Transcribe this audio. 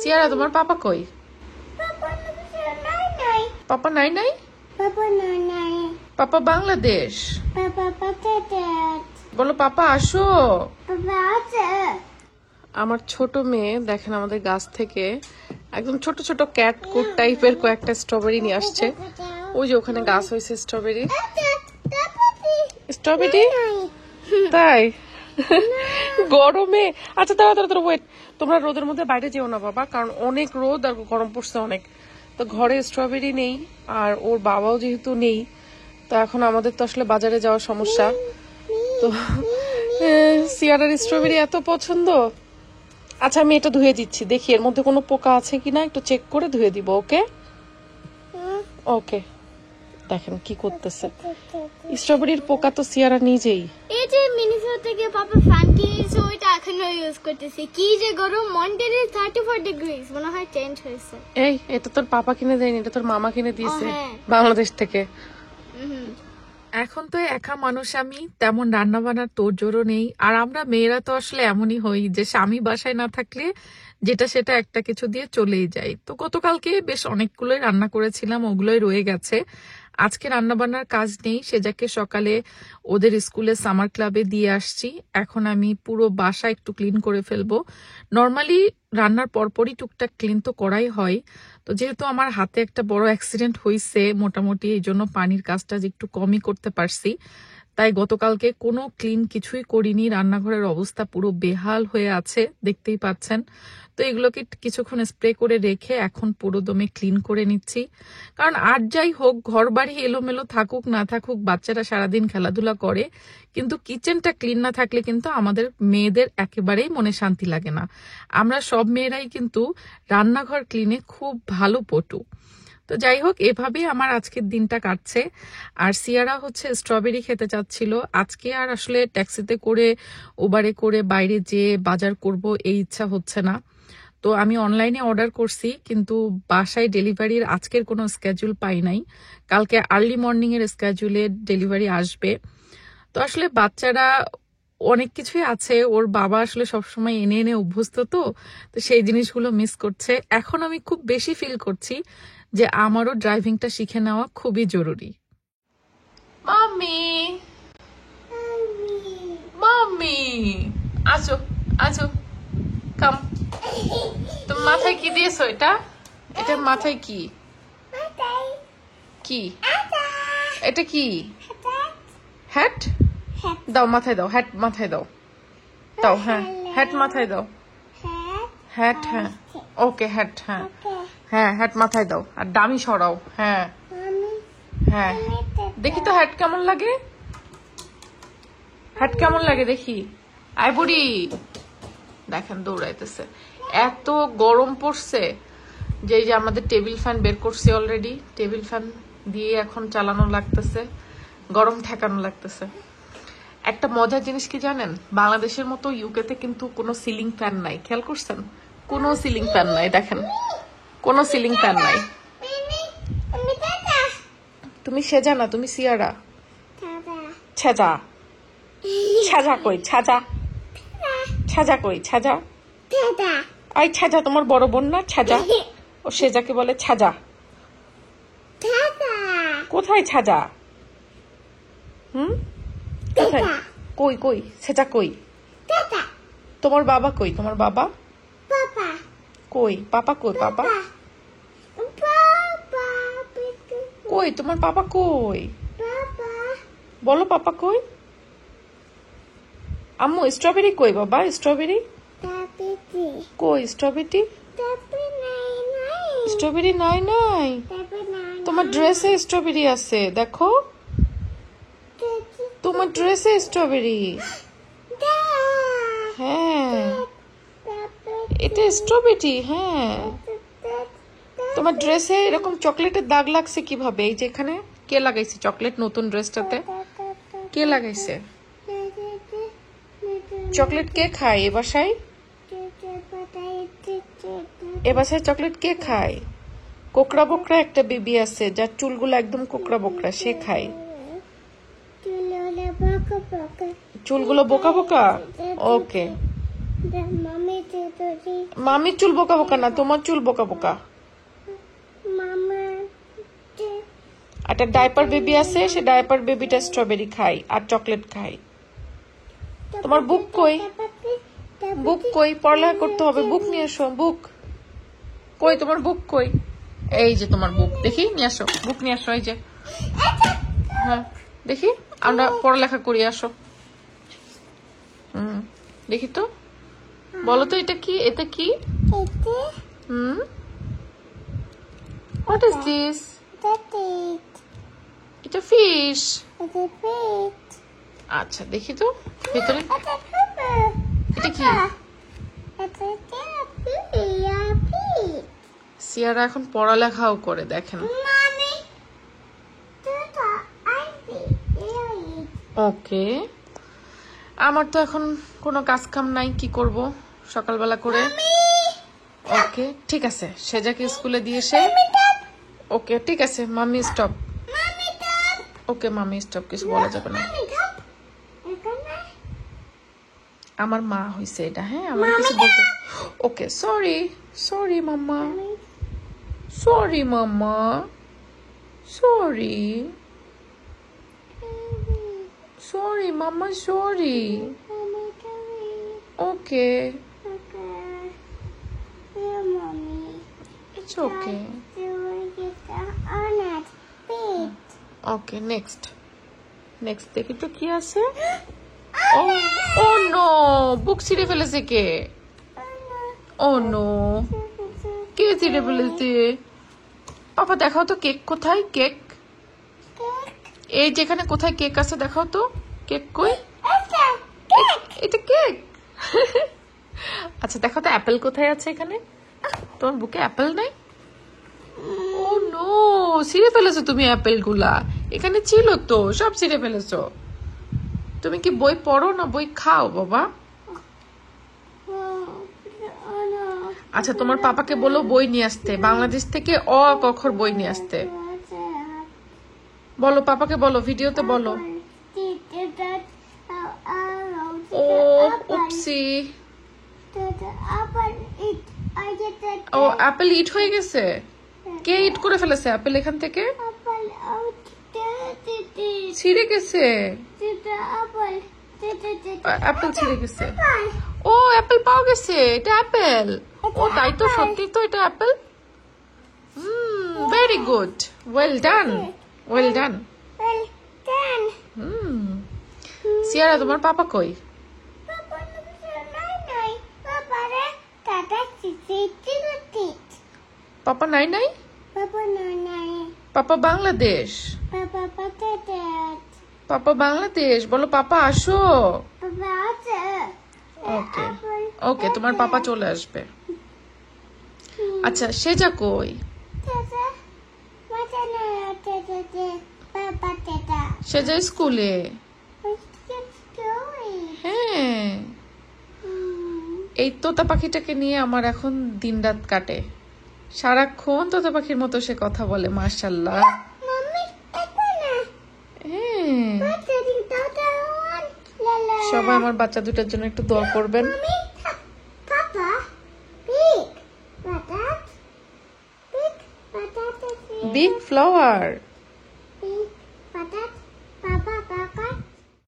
সিয়ারা তোমার পাপা কই? পাপা নাই নাই, পাপা বাংলাদেশ। বলো পাপা আসো। আমার ছোট মেয়ে দেখেন আমাদের গাছ থেকে একদম ছোট ছোট ক্যাট কুট টাইপের কয়েকটা স্ট্রবেরি নিয়ে আসছে। ওই যে ওখানে গাছ হয়েছে স্ট্রবেরি। স্ট্রবেরি তাই গরমে। আচ্ছা দাঁড়া দাঁড়া ওয়েট, তোমরা রোদের মধ্যে বাইরে যেও না বাবা, কারণ অনেক রোদ আর গরম পড়ছে অনেক। তো ঘরে স্ট্রবেরি নেই আর ওর বাবাও যেহেতু নেই, তো এখন আমাদের তো আসলে বাজারে যাওয়ার সমস্যা। তো সিয়ারার স্ট্রবেরি এত পছন্দ। আচ্ছা আমি এটা ধুয়ে দিচ্ছি, দেখি এর মধ্যে কোনো পোকা আছে কিনা, একটু চেক করে ধুয়ে দিব। ওকে ওকে। দেখেন কি করতেছে, স্ট্রবেরির পোকা তো সিয়ারা নিজেই। এই যে মিনিসোটা থেকে পাপা ফ্যান কিনেছে, ওইটা এখনো ইউজ করতেছে। কি যে গরম, মন্টেরে 34 ডিগ্রি, মনে হয় চেঞ্জ হয়েছে। এই এটা তোর পাপা কিনে দেয়নি, এটা তোর মামা কিনে দিয়েছে বাংলাদেশ থেকে। এখন তো একা মানুষ আমি, তেমন রান্না বান্নার তোড়জোড়ও নেই। আর আমরা মেয়েরা তো আসলে এমনই হই যে স্বামী বাসায় না থাকলে যেটা সেটা একটা কিছু দিয়ে চলেই যায়। তো গতকালকে বেশ অনেকগুলোই রান্না করেছিলাম, ওগুলোই রয়ে গেছে। আজকে রান্না বান্নার কাজ নেই, সেজাকে সকালে ওদের স্কুলে সামার ক্লাবে দিয়ে আসছি। এখন আমি পুরো বাসা একটু ক্লিন করে ফেলবো। নর্মালি রান্নার পরপরই টুকটাক ক্লিন তো করাই হয়। তো যেহেতু আমার হাতে একটা বড় অ্যাক্সিডেন্ট হয়েছে মোটামুটি, এই জন্য পানির কাজটা একটু কমই করতে পারছি। তাই গতকালকে কোনো ক্লিন কিছুই করিনি, রান্নাঘরের অবস্থা পুরো বেহাল হয়ে আছে দেখতেই পাচ্ছেন। তো এগুলোকে কিছুক্ষণ স্প্রে করে রেখে এখন পুরো দমে ক্লিন করে নিচ্ছি। কারণ আর যাই হোক, ঘর বাড়ি এলোমেলো থাকুক না থাকুক, বাচ্চারা সারাদিন খেলাধুলা করে, কিন্তু কিচেনটা ক্লিন না থাকলে কিন্তু আমাদের মেয়েদের একেবারেই মনে শান্তি লাগে না। আমরা সব মেয়েরাই কিন্তু রান্নাঘর ক্লিনে খুব ভালো পটু। তো যাই হোক, এভাবেই আমার আজকের দিনটা কাটছে। আর সিয়ারা হচ্ছে স্ট্রবেরি খেতে চাচ্ছিল। আজকে আর আসলে ট্যাক্সিতে করে ওবারে করে বাইরে যেয়ে বাজার করব এই ইচ্ছা হচ্ছে না। তো আমি অনলাইনে অর্ডার করছি, কিন্তু বাসায় ডেলিভারির আজকের কোনো স্কেজুল পাই নাই। কালকে আর্লি মর্নিং এর স্কেজুলে ডেলিভারি আসবে। তো আসলে বাচ্চারা অনেক কিছুই আছে, ওর বাবা আসলে সবসময় এনে এনে অভ্যস্ত, তো সেই জিনিসগুলো মিস করছে। এখন আমি খুব বেশি ফিল করছি যে আমারও ড্রাইভিংটা শিখে নেওয়া খুবই জরুরি। মাম্মি মাম্মি আসো আসো, কাম। তুমি মাথায় কি দিয়েছো? এটা এটা মাথায় কি কি এটা কি? হ্যাট দাও, মাথায় দাও, হ্যাট মাথায় দাও, দাও। হ্যাঁ হ্যাট মাথায় দাও, হ্যাট। হ্যাঁ ওকে হ্যাট। হ্যাঁ হ্যাঁ হ্যাট মাথায় দাও, আর দামি সরাও। হ্যাঁ হ্যাঁ দেখি তো হ্যাট কেমন লাগে, হ্যাট কেমন লাগে দেখি। আয় বুড়ি, দেখেন দৌড়াইতেছে। এত গরম পড়ছে যে এই যে আমাদের টেবিল ফ্যান বের করছি অলরেডি, টেবিল ফ্যান দিয়ে এখন চালানো লাগতেছে, গরম ঠেকানো লাগতেছে। একটা মজার জিনিস কি জানেন, বাংলাদেশের মতো ইউকেতে কিন্তু কোনো সিলিং ফ্যান নাই, খেয়াল করছেন? কোনো সিলিং ফ্যান নাই, দেখেন কোনো সিলিং ফ্যান নাই। তুমি সেজা না, তুমি সিয়ারা। ছাজা ছাজা কই? ছাজা ছাজা কই? ছাজা আই ছাজা তোমার বড় বোন না ছাজা? ও সেজাকে বলে ছাজা। কোথায় ছাজা? কোথায়? কই কই সেজা কই? তোমার বাবা কই? তোমার বাবা কই? পাপা কই? পাপা কই? তোমার পাপা কই? বলো পাপা কই? আম্মু স্ট্রবেরি কই বাবা? স্ট্রবেরি কই? স্ট্রবেরি স্ট্রবেরি নাই নাই, তোমার ড্রেসে স্ট্রবেরি আছে, দেখো তোমার ড্রেসে স্ট্রবেরি। হ্যাঁ এটা স্ট্রবেরি। হ্যাঁ তোমার ড্রেসে এরকম চকলেটের দাগ লাগছে কিভাবে? এই যে এখানে কে লাগাইছে চকলেট নতুন ড্রেসটাতে? কে লাগাইছে চকলেট? কে খায় এ বাসায়? এ বাসায় চকলেট কে খায়? কোকড়া বোকরা একটা বেবি আছে যার চুলগুলো একদম কোকড়া বোকরা, সে খায়। চুলগুলো বোকা বোকা? ওকে মামির চুল বোকা বোকা না, তোমার চুল বোকা বোকা। একটা ডাইপার বেবি আছে, সে ডাইপার বেবিটা স্ট্রবেরি খাই আর চকলেট খাই। তোমার বুক কই? বুক কই? পড়ালেখা করতে হবে, বুক নিয়ে এসো। বুক কই? তোমার বুক কই? এই যে তোমার বুক, দেখি নিয়ে আসো, বুক নিয়ে আসো। এই যে, হ্যাঁ দেখি, আমরা পড়ালেখা করি, আসো। দেখি তো, বলো তো এটা কি? এটা কি? What is this? এটা ফিশ। আচ্ছা দেখি তো ভিতরে এটা কি? সিয়ারা এখন পড়ালেখাও করে, দেখেন। ওকে, আমার তো এখন কোনো কাজ কাম নাই, কি করব সকালবেলা করে। ওকে ঠিক আছে, সেজাকে স্কুলে দিয়ে এসে। ওকে ঠিক আছে মাম্মি স্টপ। ওকে মাম্মি স্টপ, কিছু বলা যাবে না। আমার মা হইছে এটা, হ্যাঁ আমার কিছু বলতে। Okay sorry, sorry mamma, sorry mamma, sorry, sorry mamma, sorry. Okay it's okay. Okay next, next দেখি তো কি আছে। ও ও নো, বুক ছিঁড়ে ফেলেছে কে? ও নো, কে ছিঁড়ে ফেলেছে? পাপা দেখাও তো কেক কোথায়? কেক এই যেখানে, কোথায় কেক আছে দেখাও তো। কেক কই? এটা কেক? আচ্ছা দেখাও তো অ্যাপেল কোথায় আছে এখানে? তোমার বুকে অ্যাপেল নাই? ও নো, ছিঁড়ে ফেলেছো তুমি অ্যাপেল গুলা। এখানে ছিল তো, সব ছিঁড়ে ফেলেছো। তুমি কি বই পড়ো না বই খাও বাবা? আচ্ছা তোমার পাপাকে বলো বই নিয়ে আসতে, বাংলাদেশ থেকে অ ক খ বই নিয়ে আসতে বলো। পাপাকে বলো, ভিডিওতে বলো। ও উপসি, ও অ্যাপেল ইট হয়ে গেছে। কে ইট করে ফেলেছে অ্যাপেল? এখান থেকে ছিঁড়ে গেছে, অ্যাপেল ছিঁড়ে গেছে। ও অ্যাপেল পাওয়া গেছে, এটা অ্যাপেল। ও তাই তো, সত্যি তো এটা apple. Very good, well done, well done. সিয়ারা তোমার পাপা কই? পাপা নাই নাই? পাপা বাংলাদেশ, পাপা বাংলাদেশ। বলো পাপা আসো। ওকে ওকে, তোমার পাপা চলে আসবে। আচ্ছা সেজা কই? সেজা স্কুলে। হ্যাঁ, এই তোতা পাখিটাকে নিয়ে আমার এখন দিন রাত কাটে। সারাক্ষণ তোতা পাখির মতো সে কথা বলে, মাশাআল্লাহ। সবাই আমার বাচ্চা দুটার জন্য একটু দোয়া করবেন। Big flower.